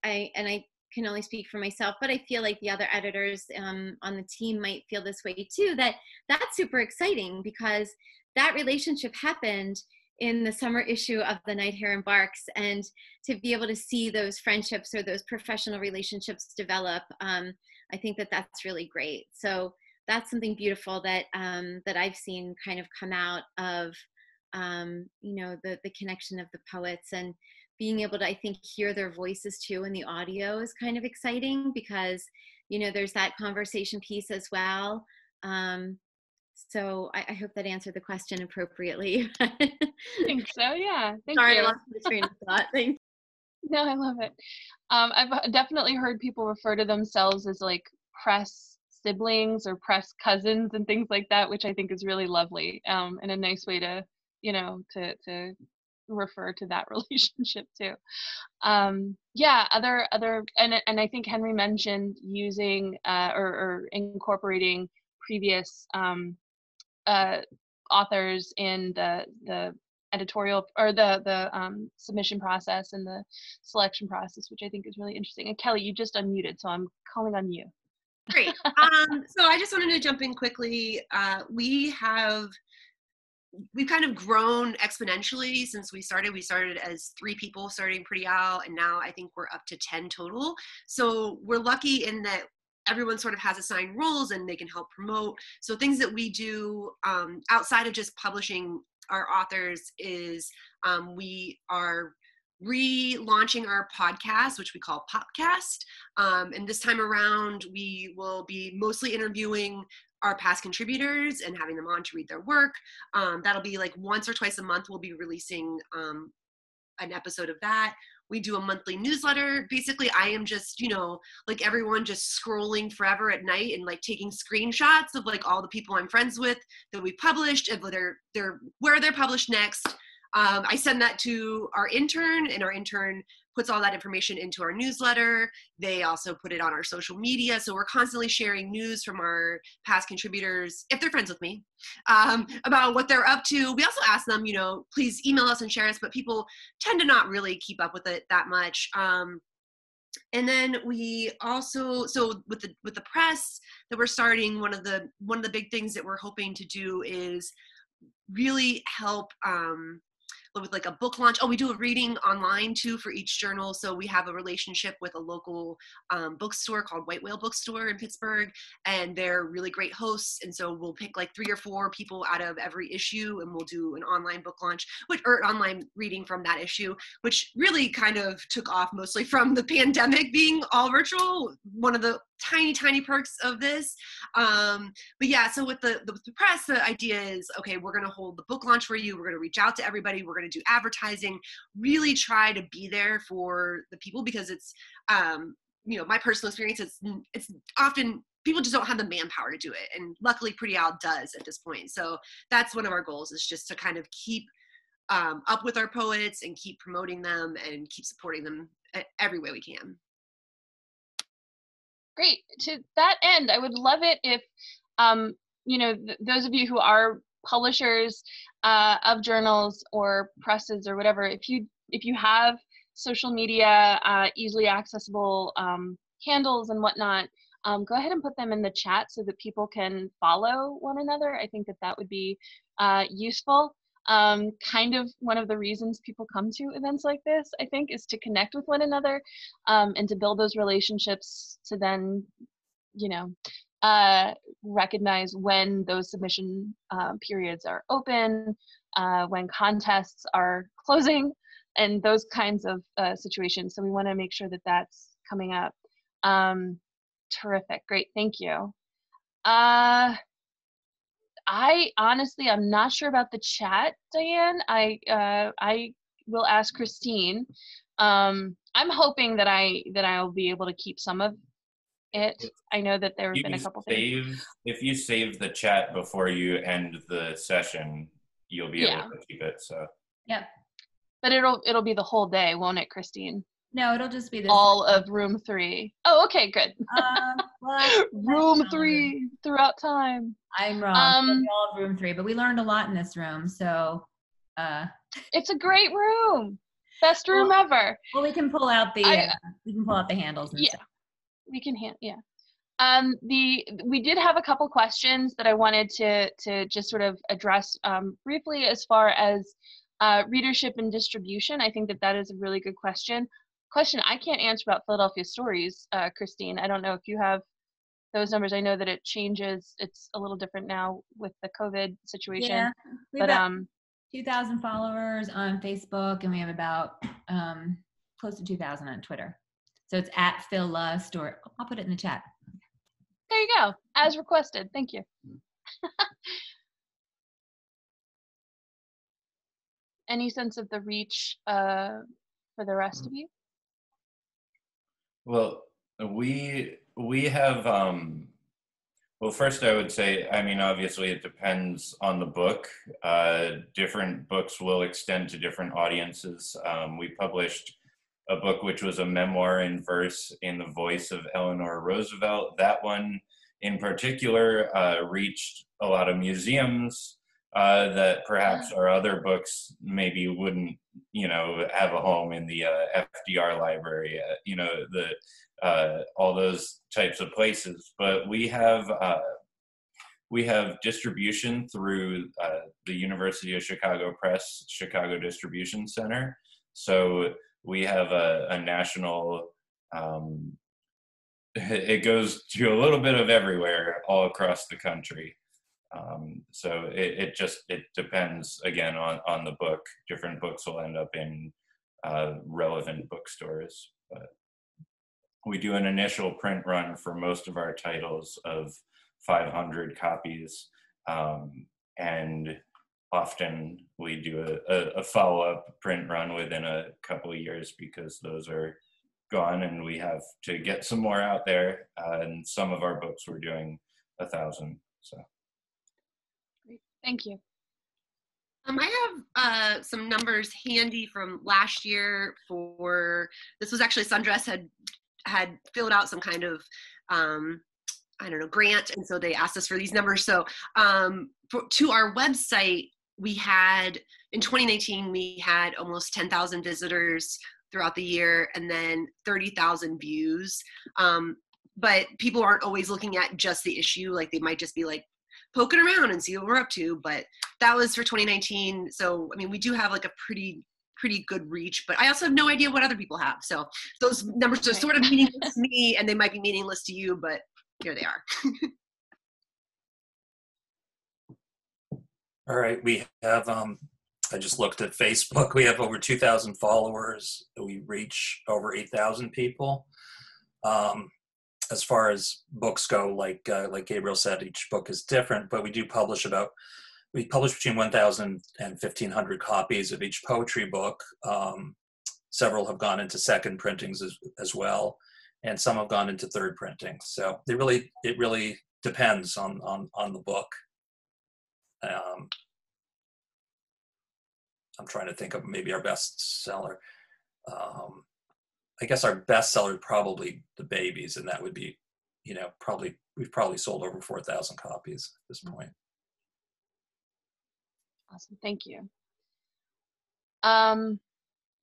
I can only speak for myself, but I feel like the other editors on the team might feel this way too, that's super exciting, because that relationship happened in the summer issue of the Night Heron Barks, and to be able to see those friendships or those professional relationships develop, I think that's really great. So that's something beautiful that I've seen kind of come out of, the connection of the poets, and being able to, I think, hear their voices too in the audio is kind of exciting, because, there's that conversation piece as well. So I hope that answered the question appropriately. I think so, yeah. Sorry, I lost the train of thought. Thanks. No, I love it. I've definitely heard people refer to themselves as like press siblings or press cousins and things like that, which I think is really lovely, and a nice way to, to refer to that relationship too. Yeah, other and I think Henry mentioned using or incorporating previous authors in the editorial or the submission process and the selection process, which I think is really interesting. And Kelly, you just unmuted, so I'm calling on you. Great. So I just wanted to jump in quickly. We've kind of grown exponentially since we started. We started as 3 people starting Pretty Owl, and now I think we're up to 10 total. So we're lucky in that everyone sort of has assigned roles and they can help promote. So things that we do outside of just publishing our authors is we are relaunching our podcast, which we call Popcast. And this time around, we will be mostly interviewing our past contributors and having them on to read their work. That'll be like once or twice a month, we'll be releasing an episode of that. We do a monthly newsletter. Basically, I am just, like everyone, just scrolling forever at night and like taking screenshots of like all the people I'm friends with that we published, and where they're published next. I send that to our intern, and our intern puts all that information into our newsletter. They also put it on our social media. So we're constantly sharing news from our past contributors, if they're friends with me, about what they're up to. We also ask them, please email us and share us, but people tend to not really keep up with it that much. And then we also, so with the press that we're starting, one of the big things that we're hoping to do is really help with like a book launch. Oh, we do a reading online too for each journal. So we have a relationship with a local bookstore called White Whale Bookstore in Pittsburgh, and they're really great hosts. And so we'll pick like 3 or 4 people out of every issue, and we'll do an online book launch, or online reading from that issue, which really kind of took off mostly from the pandemic being all virtual. One of the tiny perks of this. But yeah, so with the press, the idea is, okay, we're going to hold the book launch for you. We're going to reach out to everybody. We're going to do advertising, really try to be there for the people, because it's, my personal experience, it's often people just don't have the manpower to do it. And luckily Pretty Owl does at this point. So that's one of our goals, is just to kind of keep up with our poets and keep promoting them and keep supporting them every way we can. Great. To that end, I would love it if, those of you who are publishers of journals or presses or whatever, if you have social media, easily accessible handles and whatnot, go ahead and put them in the chat so that people can follow one another. I think that would be useful. Kind of one of the reasons people come to events like this, I think, is to connect with one another and to build those relationships to then, recognize when those submission periods are open, when contests are closing, and those kinds of situations. So we want to make sure that that's coming up. Terrific. Great. Thank you. I honestly, I'm not sure about the chat, Diane. I will ask Christine. I'm hoping that I'll be able to keep some of it. I know that there have been a couple things. If you save the chat before you end the session, you'll be able to keep it. So. Yep. But it'll be the whole day, won't it, Christine? No, it'll just be this. All of room 3. Oh, okay, good. Room 3 throughout time. I'm wrong. All of room 3, but we learned a lot in this room, so. It's a great room. Best room ever. Well, we can pull out the handles and stuff. We can we did have a couple questions that I wanted to just sort of address briefly as far as readership and distribution. I think that is a really good question I can't answer about Philadelphia Stories, Christine. I don't know if you have those numbers. I know that it changes. It's a little different now with the COVID situation. Yeah, we have 2,000 followers on Facebook, and we have about close to 2,000 on Twitter. So it's at Phil Store. I'll put it in the chat. There you go, as requested. Thank you. Any sense of the reach for the rest of you? Well, we have, well, first I would say, I mean, obviously it depends on the book. Different books will extend to different audiences. We published a book which was a memoir in verse in the voice of Eleanor Roosevelt. That one in particular reached a lot of museums that perhaps our other books maybe wouldn't, have a home in the FDR library, all those types of places. But we have distribution through the University of Chicago Press, Chicago Distribution Center. So we have a national, it goes to a little bit of everywhere all across the country. So it depends again on the book. Different books will end up in relevant bookstores, but we do an initial print run for most of our titles of 500 copies, and often we do a follow-up print run within a couple of years because those are gone and we have to get some more out there. And some of our books we're doing 1,000. So. Thank you. I have some numbers handy from last year for, this was actually Sundress had filled out some kind of, grant. And so they asked us for these numbers. So to our website, we had, in 2019, we had almost 10,000 visitors throughout the year and then 30,000 views. But people aren't always looking at just the issue. Like they might just be like, poking around and see what we're up to, but that was for 2019. So, I mean, we do have like a pretty good reach, but I also have no idea what other people have. So those numbers are sort of meaningless to me and they might be meaningless to you, but here they are. All right, we have, I just looked at Facebook. We have over 2,000 followers. We reach over 8,000 people. as far as books go, like Gabriel said, each book is different, but we publish between 1,000 and 1,500 copies of each poetry book. Several have gone into second printings as well, and some have gone into third printings. So it really depends on the book. I'm trying to think of maybe our best seller. I guess our best seller is probably The Babies, and that would be, we've probably sold over 4,000 copies at this point. Awesome, thank you.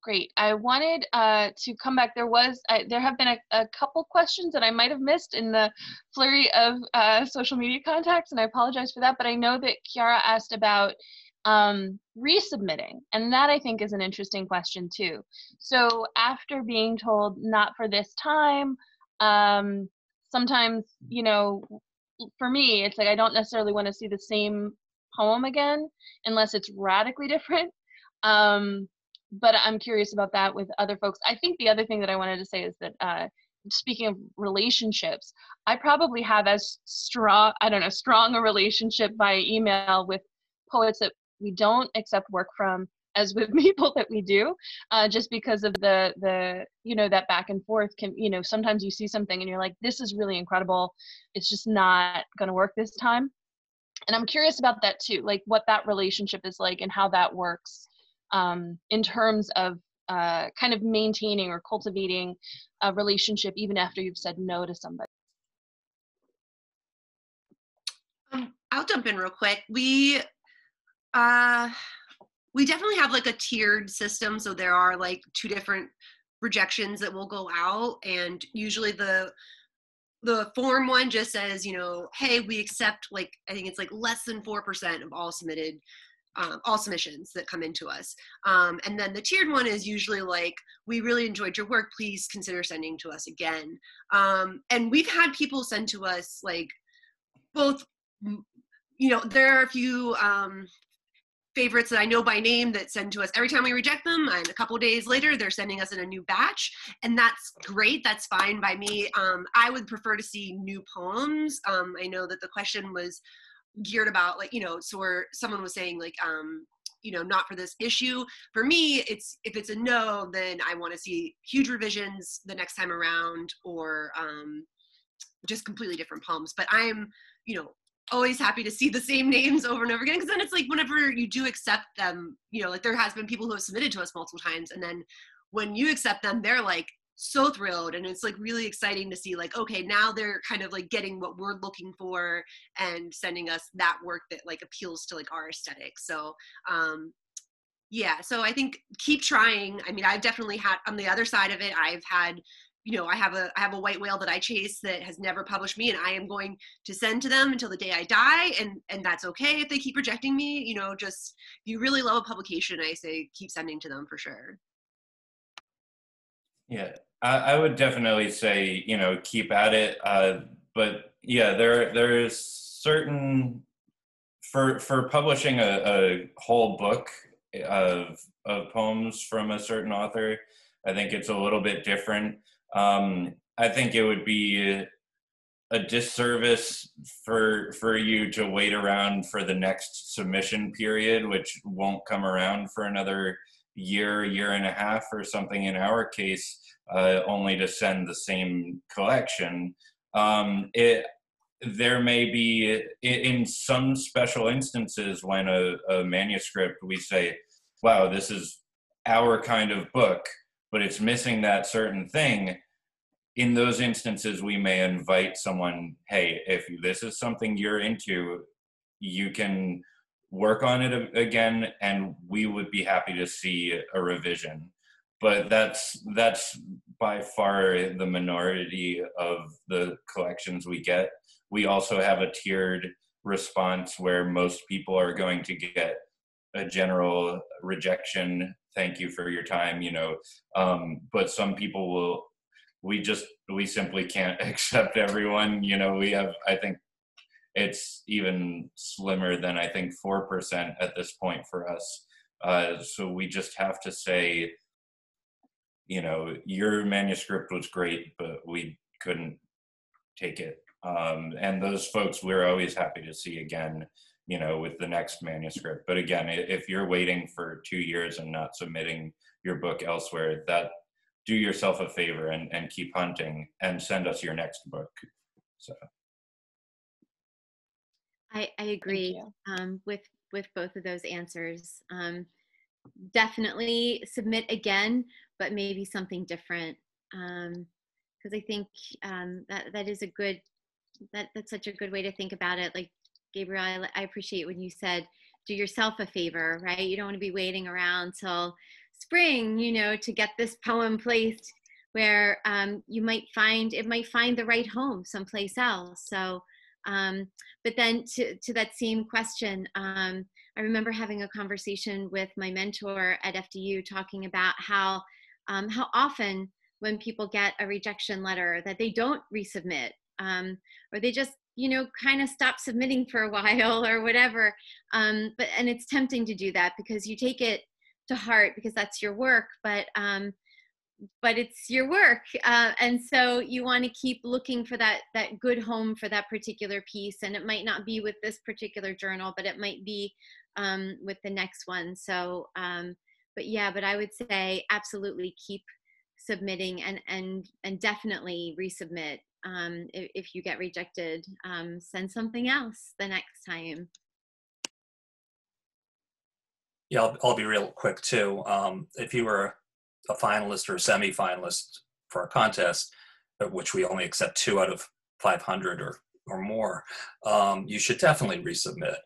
Great. I wanted to come back. There have been a couple questions that I might have missed in the flurry of social media contacts, and I apologize for that. But I know that Chiara asked about resubmitting, and that I think is an interesting question too. So after being told not for this time, sometimes, for me, it's like I don't necessarily want to see the same poem again unless it's radically different. But I'm curious about that with other folks. I think the other thing that I wanted to say is that speaking of relationships, I probably have as strong a relationship by email with poets that we don't accept work from as with people that we do, just because of the that back and forth can, sometimes you see something and you're like, this is really incredible. It's just not going to work this time. And I'm curious about that too, like what that relationship is like and how that works in terms of kind of maintaining or cultivating a relationship even after you've said no to somebody. I'll jump in real quick. We definitely have like a tiered system. So there are like 2 different rejections that will go out, and usually the form one just says, hey, we accept, like, I think it's like less than 4% of all submissions that come into us. And then the tiered one is usually like, we really enjoyed your work, please consider sending to us again. And we've had people send to us like both, there are a few favorites that I know by name that send to us every time we reject them, and a couple of days later they're sending us in a new batch, and that's great. That's fine by me. I would prefer to see new poems. I know that the question was geared about, like, someone was saying like, not for this issue. For me, if it's a no, then I want to see huge revisions the next time around, or just completely different poems. But I'm, always happy to see the same names over and over again, because then it's like whenever you do accept them, like there has been people who have submitted to us multiple times, and then when you accept them, they're like so thrilled, and it's like really exciting to see like, okay, now they're kind of like getting what we're looking for and sending us that work that like appeals to like our aesthetic. So yeah, so I think keep trying. I mean, I've definitely had, on the other side of it, I've had, I have a white whale that I chase that has never published me, and I am going to send to them until the day I die, and that's okay if they keep rejecting me. Just if you really love a publication, I say keep sending to them for sure. Yeah, I would definitely say, keep at it. But yeah, there's certain, for publishing a whole book of poems from a certain author, I think it's a little bit different. I think it would be a disservice for you to wait around for the next submission period, which won't come around for another year and a half or something in our case, only to send the same collection. There may be, in some special instances, when a manuscript, we say, wow, this is our kind of book, but it's missing that certain thing. In those instances, we may invite someone, hey, if this is something you're into, you can work on it again, and we would be happy to see a revision. But that's by far the minority of the collections we get. We also have a tiered response where most people are going to get a general rejection, thank you for your time, but some people will, we simply can't accept everyone. We have, I think it's even slimmer than, I think, 4% at this point for us. So we just have to say, your manuscript was great, but we couldn't take it. And those folks we're always happy to see again, you know, with the next manuscript. But again, if you're waiting for 2 years and not submitting your book elsewhere, that do yourself a favor and keep hunting and send us your next book. So I agree with both of those answers. Definitely submit again, but maybe something different. Because I think that is a good, that's such a good way to think about it. Like, Gabriel, I appreciate when you said, do yourself a favor, right? You don't want to be waiting around till spring, you know, to get this poem placed where it might find the right home someplace else. So, but then to that same question, I remember having a conversation with my mentor at FDU talking about how often when people get a rejection letter that they don't resubmit, or they just, you know, kind of stop submitting for a while or whatever. And it's tempting to do that because you take it to heart because that's your work, but it's your work. And so you want to keep looking for that good home for that particular piece. And it might not be with this particular journal, but it might be with the next one. So, but I would say absolutely keep submitting and definitely resubmit. If you get rejected, send something else the next time. Yeah, I'll be real quick too. If you were a finalist or a semi-finalist for a contest, which we only accept 2 out of 500 or more, you should definitely resubmit.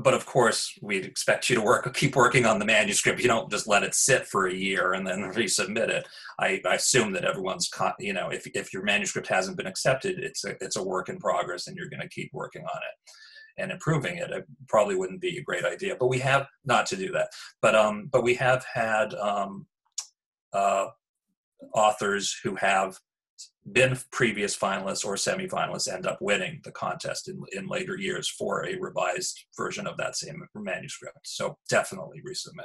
But of course, we'd expect you to keep working on the manuscript. You don't just let it sit for a year and then resubmit it. I assume that everyone's, you know, if your manuscript hasn't been accepted, it's a work in progress, and you're going to keep working on it and improving it. It probably wouldn't be a great idea, but we have not to do that. But we have had authors who have been previous finalists or semi-finalists end up winning the contest in later years for a revised version of that same manuscript. So definitely resubmit.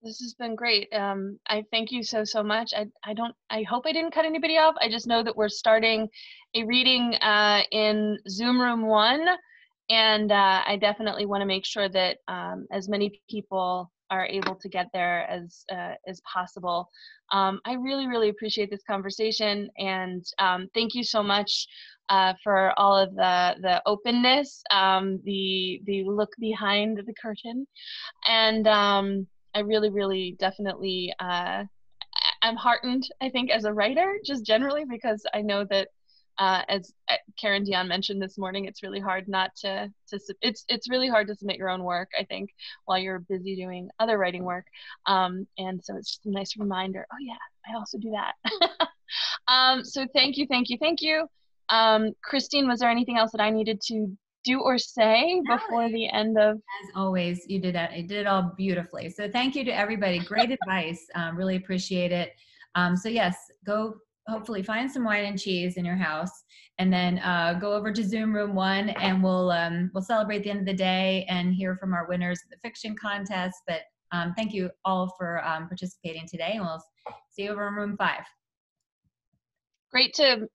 This has been great. I thank you so much. I hope I didn't cut anybody off. I just know that we're starting a reading in Zoom Room 1, and I definitely want to make sure that as many people are able to get there as possible. I really appreciate this conversation, and thank you so much for all of the openness, the look behind the curtain, and I really definitely I'm heartened, I think, as a writer, just generally, because I know that as Karen Dion mentioned this morning, it's really hard not to it's really hard to submit your own work, I think, while you're busy doing other writing work. And so it's just a nice reminder, oh yeah, I also do that. So thank you. Christine, was there anything else that I needed to do or say before the end of? As always, you did it all beautifully. So thank you to everybody. Great advice. Really appreciate it. So yes, go hopefully find some wine and cheese in your house, and then go over to Zoom Room 1, and we'll celebrate the end of the day and hear from our winners of the fiction contest. But thank you all for participating today, and we'll see you over in Room 5. Great to